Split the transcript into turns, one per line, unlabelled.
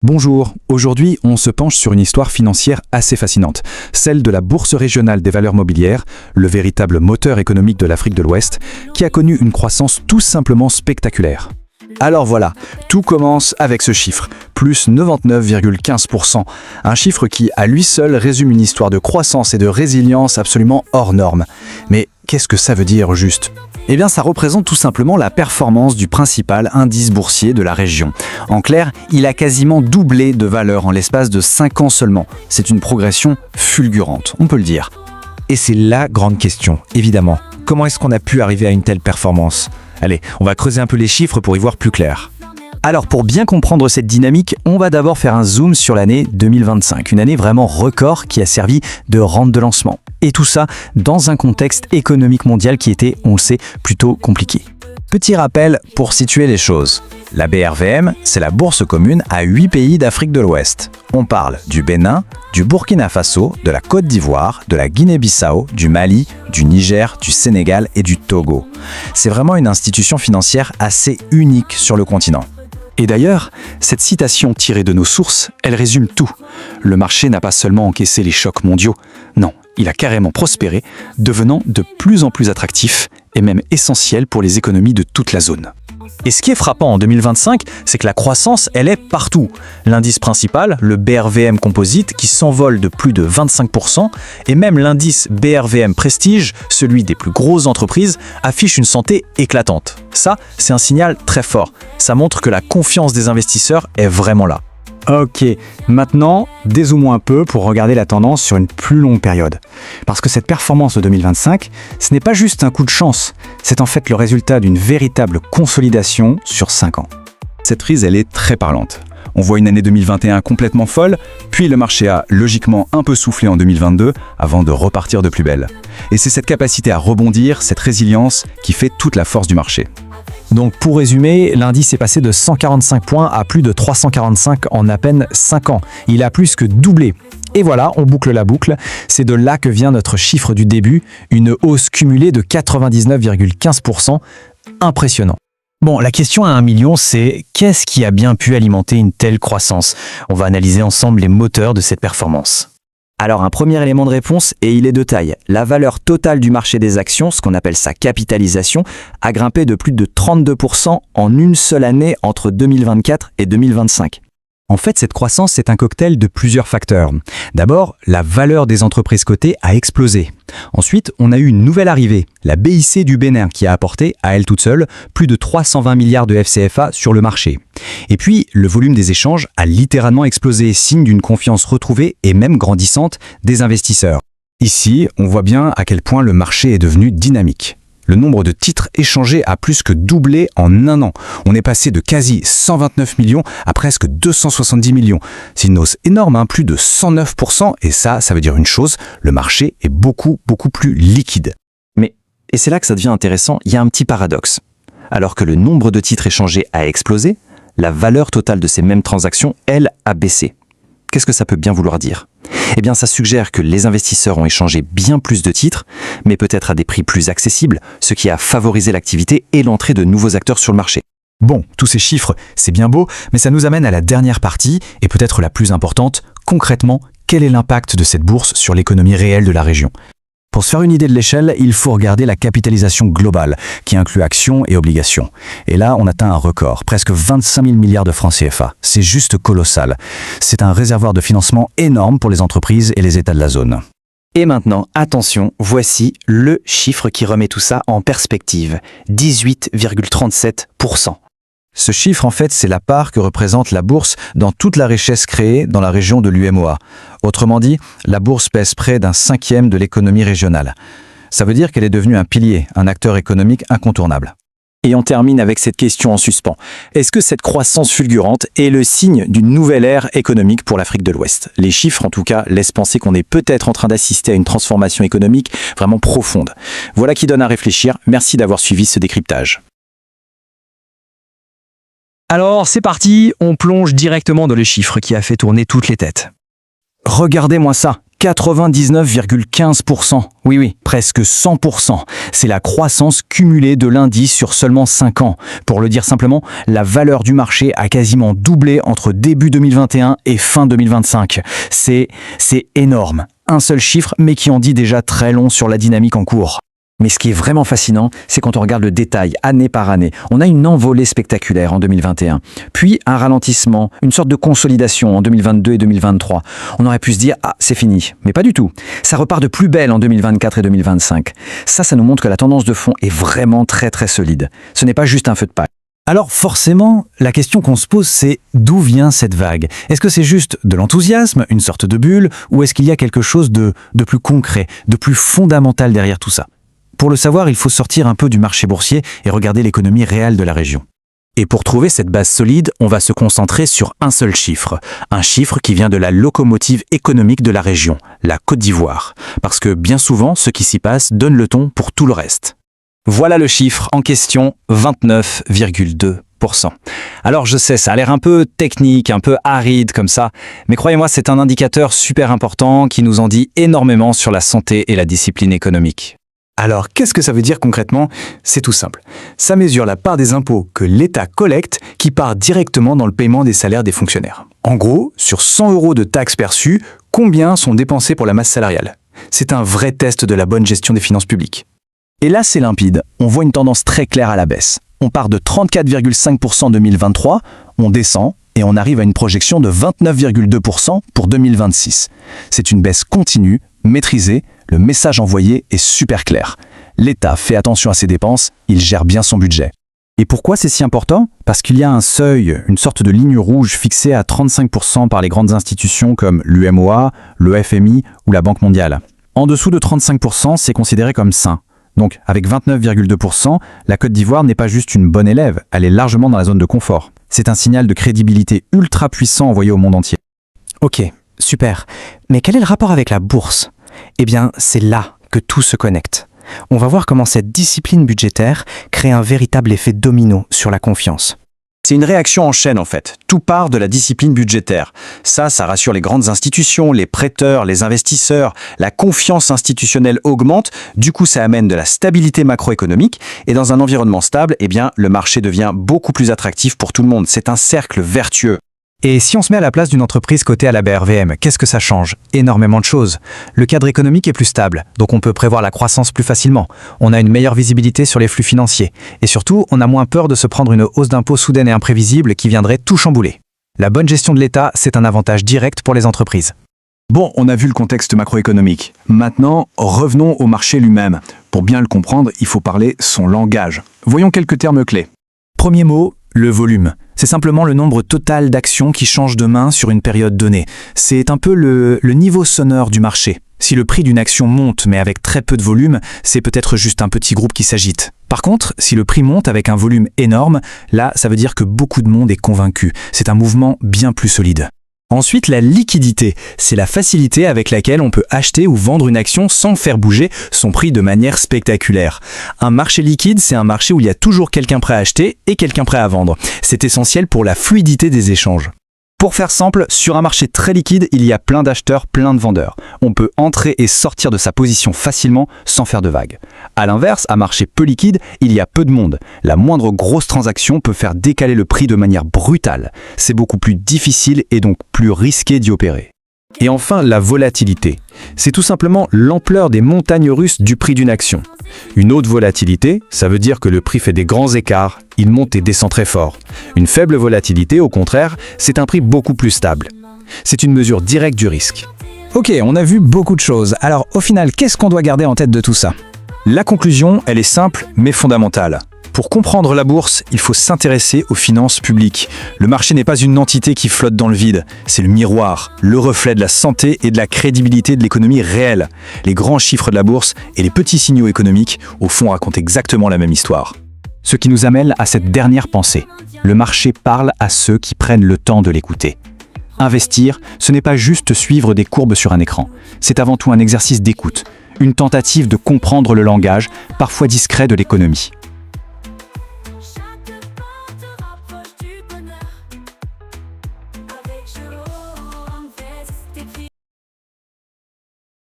Bonjour, aujourd'hui on se penche sur une histoire financière assez fascinante, celle de la Bourse régionale des valeurs mobilières, le véritable moteur économique de l'Afrique de l'Ouest, qui a connu une croissance tout simplement spectaculaire. Alors voilà, tout commence avec ce chiffre, plus 99,15%, un chiffre qui à lui seul résume une histoire de croissance et de résilience absolument hors norme. Mais qu'est-ce que ça veut dire juste ? Eh bien, ça représente tout simplement la performance du principal indice boursier de la région. En clair, il a quasiment doublé de valeur en l'espace de 5 ans seulement. C'est une progression fulgurante, on peut le dire.
Et c'est la grande question, évidemment. Comment est-ce qu'on a pu arriver à une telle performance ? Allez, on va creuser un peu les chiffres pour y voir plus clair.
Alors pour bien comprendre cette dynamique, on va d'abord faire un zoom sur l'année 2025, une année vraiment record qui a servi de rampe de lancement. Et tout ça dans un contexte économique mondial qui était, on le sait, plutôt compliqué. Petit rappel pour situer les choses. La BRVM, c'est la bourse commune à 8 pays d'Afrique de l'Ouest. On parle du Bénin, du Burkina Faso, de la Côte d'Ivoire, de la Guinée-Bissau, du Mali, du Niger, du Sénégal et du Togo. C'est vraiment une institution financière assez unique sur le continent. Et d'ailleurs, cette citation tirée de nos sources, elle résume tout. Le marché n'a pas seulement encaissé les chocs mondiaux, non, il a carrément prospéré, devenant de plus en plus attractif et même essentiel pour les économies de toute la zone. Et ce qui est frappant en 2025, c'est que la croissance, elle est partout. L'indice principal, le BRVM Composite, qui s'envole de plus de 25%, et même l'indice BRVM Prestige, celui des plus grosses entreprises, affiche une santé éclatante. Ça, c'est un signal très fort. Ça montre que la confiance des investisseurs est vraiment là. Ok, maintenant, dézoomons un peu pour regarder la tendance sur une plus longue période. Parce que cette performance de 2025, ce n'est pas juste un coup de chance, c'est en fait le résultat d'une véritable consolidation sur 5 ans. Cette frise, elle est très parlante. On voit une année 2021 complètement folle, puis le marché a logiquement un peu soufflé en 2022 avant de repartir de plus belle. Et c'est cette capacité à rebondir, cette résilience, qui fait toute la force du marché. Donc pour résumer, l'indice est passé de 145 points à plus de 345 en à peine 5 ans. Il a plus que doublé. Et voilà, on boucle la boucle. C'est de là que vient notre chiffre du début, une hausse cumulée de 99,15%. Impressionnant. Bon, la question à 1 million, c'est qu'est-ce qui a bien pu alimenter une telle croissance ? On va analyser ensemble les moteurs de cette performance. Alors un premier élément de réponse, et il est de taille. La valeur totale du marché des actions, ce qu'on appelle sa capitalisation, a grimpé de plus de 32% en une seule année entre 2024 et 2025. En fait, cette croissance, c'est un cocktail de plusieurs facteurs. D'abord, la valeur des entreprises cotées a explosé. Ensuite, on a eu une nouvelle arrivée, la BIC du Bénin, qui a apporté, à elle toute seule, plus de 320 milliards de FCFA sur le marché. Et puis, le volume des échanges a littéralement explosé, signe d'une confiance retrouvée et même grandissante des investisseurs. Ici, on voit bien à quel point le marché est devenu dynamique. Le nombre de titres échangés a plus que doublé en un an. On est passé de quasi 129 millions à presque 270 millions. C'est une hausse énorme, plus de 109%, et ça veut dire une chose, le marché est beaucoup plus liquide. Mais, et c'est là que ça devient intéressant, il y a un petit paradoxe. Alors que le nombre de titres échangés a explosé, la valeur totale de ces mêmes transactions, elle, a baissé. Qu'est-ce que ça peut bien vouloir dire ? Eh bien, ça suggère que les investisseurs ont échangé bien plus de titres, mais peut-être à des prix plus accessibles, ce qui a favorisé l'activité et l'entrée de nouveaux acteurs sur le marché. Bon, tous ces chiffres, c'est bien beau, mais ça nous amène à la dernière partie, et peut-être la plus importante, concrètement, quel est l'impact de cette bourse sur l'économie réelle de la région ? Pour se faire une idée de l'échelle, il faut regarder la capitalisation globale, qui inclut actions et obligations. Et là, on atteint un record, presque 25 000 milliards de francs CFA. C'est juste colossal. C'est un réservoir de financement énorme pour les entreprises et les États de la zone. Et maintenant, attention, voici le chiffre qui remet tout ça en perspective. 18,37%. Ce chiffre, en fait, c'est la part que représente la bourse dans toute la richesse créée dans la région de l'UMOA. Autrement dit, la bourse pèse près d'un 1/5 de l'économie régionale. Ça veut dire qu'elle est devenue un pilier, un acteur économique incontournable. Et on termine avec cette question en suspens. Est-ce que cette croissance fulgurante est le signe d'une nouvelle ère économique pour l'Afrique de l'Ouest ? Les chiffres, en tout cas, laissent penser qu'on est peut-être en train d'assister à une transformation économique vraiment profonde. Voilà qui donne à réfléchir. Merci d'avoir suivi ce décryptage. Alors, c'est parti, on plonge directement dans le chiffre qui a fait tourner toutes les têtes. Regardez-moi ça, 99,15%. Oui, presque 100%. C'est la croissance cumulée de l'indice sur seulement 5 ans. Pour le dire simplement, la valeur du marché a quasiment doublé entre début 2021 et fin 2025. C'est énorme. Un seul chiffre, mais qui en dit déjà très long sur la dynamique en cours. Mais ce qui est vraiment fascinant, c'est quand on regarde le détail, année par année. On a une envolée spectaculaire en 2021, puis un ralentissement, une sorte de consolidation en 2022 et 2023. On aurait pu se dire « Ah, c'est fini ». Mais pas du tout. Ça repart de plus belle en 2024 et 2025. Ça nous montre que la tendance de fond est vraiment très très solide. Ce n'est pas juste un feu de paille. Alors forcément, la question qu'on se pose, c'est d'où vient cette vague? Est-ce que c'est juste de l'enthousiasme, une sorte de bulle, ou est-ce qu'il y a quelque chose de plus concret, de plus fondamental derrière tout ça? Pour le savoir, il faut sortir un peu du marché boursier et regarder l'économie réelle de la région. Et pour trouver cette base solide, on va se concentrer sur un seul chiffre. Un chiffre qui vient de la locomotive économique de la région, la Côte d'Ivoire. Parce que bien souvent, ce qui s'y passe donne le ton pour tout le reste. Voilà le chiffre en question, 29,2%. Alors je sais, ça a l'air un peu technique, un peu aride comme ça, mais croyez-moi, c'est un indicateur super important qui nous en dit énormément sur la santé et la discipline économique. Alors, qu'est-ce que ça veut dire concrètement? C'est tout simple. Ça mesure la part des impôts que l'État collecte qui part directement dans le paiement des salaires des fonctionnaires. En gros, sur 100 € de taxes perçues, combien sont dépensés pour la masse salariale? C'est un vrai test de la bonne gestion des finances publiques. Et là, c'est limpide. On voit une tendance très claire à la baisse. On part de 34,5% en 2023, on descend et on arrive à une projection de 29,2% pour 2026. C'est une baisse continue, maîtrisée. Le message envoyé est super clair. L'État fait attention à ses dépenses, il gère bien son budget. Et pourquoi c'est si important? Parce qu'il y a un seuil, une sorte de ligne rouge fixée à 35% par les grandes institutions comme l'UMOA, le FMI ou la Banque mondiale. En dessous de 35%, c'est considéré comme sain. Donc, avec 29,2%, la Côte d'Ivoire n'est pas juste une bonne élève, elle est largement dans la zone de confort. C'est un signal de crédibilité ultra puissant envoyé au monde entier.
Ok, super. Mais quel est le rapport avec la bourse? Eh bien, c'est là que tout se connecte. On va voir comment cette discipline budgétaire crée un véritable effet domino sur la confiance.
C'est une réaction en chaîne en fait. Tout part de la discipline budgétaire. Ça rassure les grandes institutions, les prêteurs, les investisseurs. La confiance institutionnelle augmente. Du coup, ça amène de la stabilité macroéconomique. Et dans un environnement stable, eh bien, le marché devient beaucoup plus attractif pour tout le monde. C'est un cercle vertueux.
Et si on se met à la place d'une entreprise cotée à la BRVM, qu'est-ce que ça change? Énormément de choses. Le cadre économique est plus stable, donc on peut prévoir la croissance plus facilement. On a une meilleure visibilité sur les flux financiers. Et surtout, on a moins peur de se prendre une hausse d'impôts soudaine et imprévisible qui viendrait tout chambouler. La bonne gestion de l'État, c'est un avantage direct pour les entreprises.
Bon, on a vu le contexte macroéconomique. Maintenant, revenons au marché lui-même. Pour bien le comprendre, il faut parler son langage. Voyons quelques termes clés.
Premier mot, le volume. C'est simplement le nombre total d'actions qui changent de main sur une période donnée. C'est un peu le niveau sonore du marché. Si le prix d'une action monte mais avec très peu de volume, c'est peut-être juste un petit groupe qui s'agite. Par contre, si le prix monte avec un volume énorme, là, ça veut dire que beaucoup de monde est convaincu. C'est un mouvement bien plus solide. Ensuite, la liquidité, c'est la facilité avec laquelle on peut acheter ou vendre une action sans faire bouger son prix de manière spectaculaire. Un marché liquide, c'est un marché où il y a toujours quelqu'un prêt à acheter et quelqu'un prêt à vendre. C'est essentiel pour la fluidité des échanges. Pour faire simple, sur un marché très liquide, il y a plein d'acheteurs, plein de vendeurs. On peut entrer et sortir de sa position facilement sans faire de vagues. À l'inverse, à marché peu liquide, il y a peu de monde. La moindre grosse transaction peut faire décaler le prix de manière brutale. C'est beaucoup plus difficile et donc plus risqué d'y opérer. Et enfin, la volatilité. C'est tout simplement l'ampleur des montagnes russes du prix d'une action. Une haute volatilité, ça veut dire que le prix fait des grands écarts, il monte et descend très fort. Une faible volatilité, au contraire, c'est un prix beaucoup plus stable. C'est une mesure directe du risque.
Ok, on a vu beaucoup de choses. Alors au final, qu'est-ce qu'on doit garder en tête de tout ça? La conclusion, elle est simple mais fondamentale. Pour comprendre la bourse, il faut s'intéresser aux finances publiques. Le marché n'est pas une entité qui flotte dans le vide. C'est le miroir, le reflet de la santé et de la crédibilité de l'économie réelle. Les grands chiffres de la bourse et les petits signaux économiques, au fond, racontent exactement la même histoire. Ce qui nous amène à cette dernière pensée. Le marché parle à ceux qui prennent le temps de l'écouter. Investir, ce n'est pas juste suivre des courbes sur un écran. C'est avant tout un exercice d'écoute, une tentative de comprendre le langage, parfois discret, de l'économie.